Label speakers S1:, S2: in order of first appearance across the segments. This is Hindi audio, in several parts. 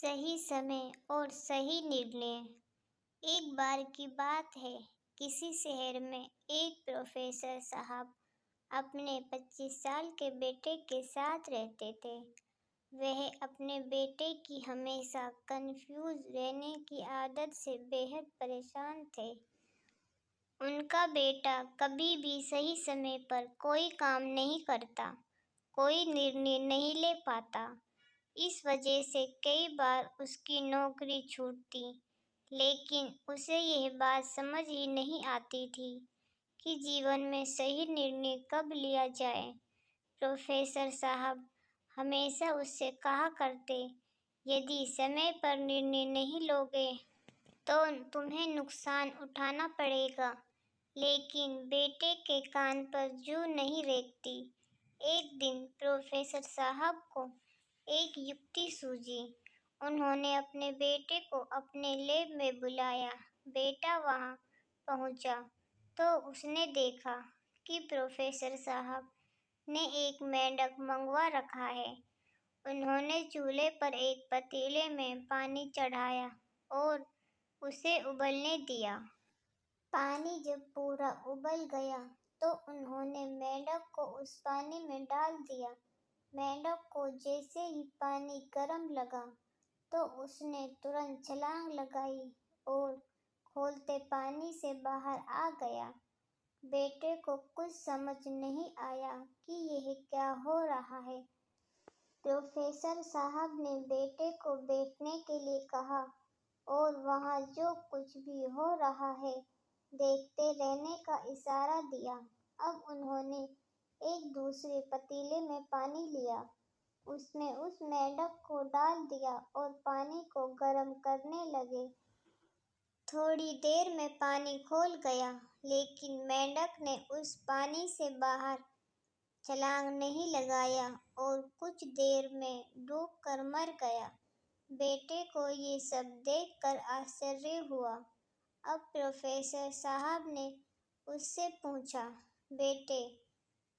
S1: सही समय और सही निर्णय। एक बार की बात है, किसी शहर में एक प्रोफेसर साहब अपने 25 साल के बेटे के साथ रहते थे। वह अपने बेटे की हमेशा कंफ्यूज रहने की आदत से बेहद परेशान थे। उनका बेटा कभी भी सही समय पर कोई काम नहीं करता, कोई निर्णय नहीं ले पाता। इस वजह से कई बार उसकी नौकरी छूटती, लेकिन उसे यह बात समझ ही नहीं आती थी कि जीवन में सही निर्णय कब लिया जाए। प्रोफेसर साहब हमेशा उससे कहा करते, यदि समय पर निर्णय नहीं लोगे तो तुम्हें नुकसान उठाना पड़ेगा। लेकिन बेटे के कान पर जूं नहीं रेंगती। एक दिन प्रोफेसर साहब को एक युक्ति सूझी। उन्होंने अपने बेटे को अपने लैब में बुलाया। बेटा वहां पहुंचा तो उसने देखा कि प्रोफेसर साहब ने एक मेंढक मंगवा रखा है। उन्होंने चूल्हे पर एक पतीले में पानी चढ़ाया और उसे उबलने दिया। पानी जब पूरा उबल गया तो उन्होंने मेंढक को उस पानी में डाल दिया। मेंढक को जैसे ही पानी गर्म लगा तो उसने तुरंत छलांग लगाई और खौलते पानी से बाहर आ गया। बेटे को कुछ समझ नहीं आया कि यह क्या हो रहा है। प्रोफेसर साहब ने बेटे को बैठने के लिए कहा और वहां जो कुछ भी हो रहा है देखते रहने का इशारा दिया। अब उन्होंने एक दूसरे पतीले में पानी लिया, उसमें उस मेंढक को डाल दिया और पानी को गर्म करने लगे। थोड़ी देर में पानी खौल गया, लेकिन मेंढक ने उस पानी से बाहर छलांग नहीं लगाया और कुछ देर में डूबकर मर गया। बेटे को ये सब देखकर आश्चर्य हुआ। अब प्रोफेसर साहब ने उससे पूछा, बेटे,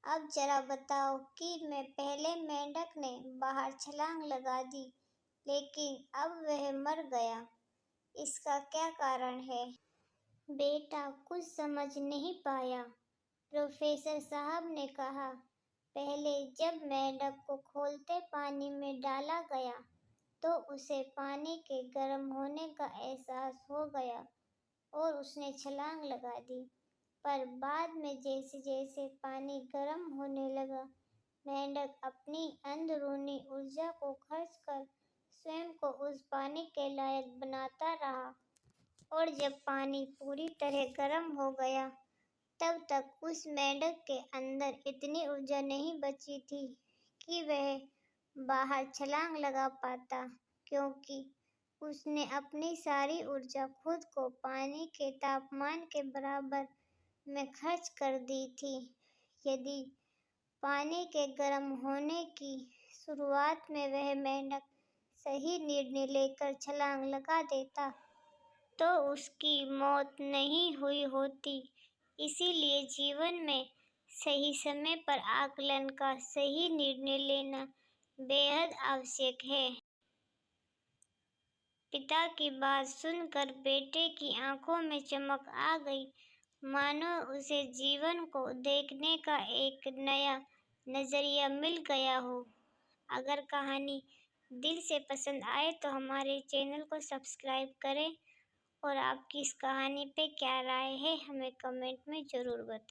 S1: अब जरा बताओ कि मैं पहले मेंढक ने बाहर छलांग लगा दी, लेकिन अब वह मर गया, इसका क्या कारण है? बेटा कुछ समझ नहीं पाया। प्रोफेसर साहब ने कहा, पहले जब मेंढक को खौलते पानी में डाला गया तो उसे पानी के गर्म होने का एहसास हो गया और उसने छलांग लगा दी। पर बाद में जैसे जैसे पानी गर्म होने लगा, मेंढक अपनी अंदरूनी ऊर्जा को खर्च कर स्वयं को उस पानी के लायक बनाता रहा और जब पानी पूरी तरह गर्म हो गया तब तक उस मेंढक के अंदर इतनी ऊर्जा नहीं बची थी कि वह बाहर छलांग लगा पाता, क्योंकि उसने अपनी सारी ऊर्जा खुद को पानी के तापमान के बराबर में खर्च कर दी थी। यदि पानी के गर्म होने की शुरुआत में वह मेंढक सही निर्णय लेकर छलांग लगा देता तो उसकी मौत नहीं हुई होती। इसीलिए जीवन में सही समय पर आकलन का सही निर्णय लेना बेहद आवश्यक है। पिता की बात सुनकर बेटे की आंखों में चमक आ गई, मानो उसे जीवन को देखने का एक नया नजरिया मिल गया हो। अगर कहानी दिल से पसंद आए तो हमारे चैनल को सब्सक्राइब करें और आपकी इस कहानी पे क्या राय है हमें कमेंट में ज़रूर बताएं।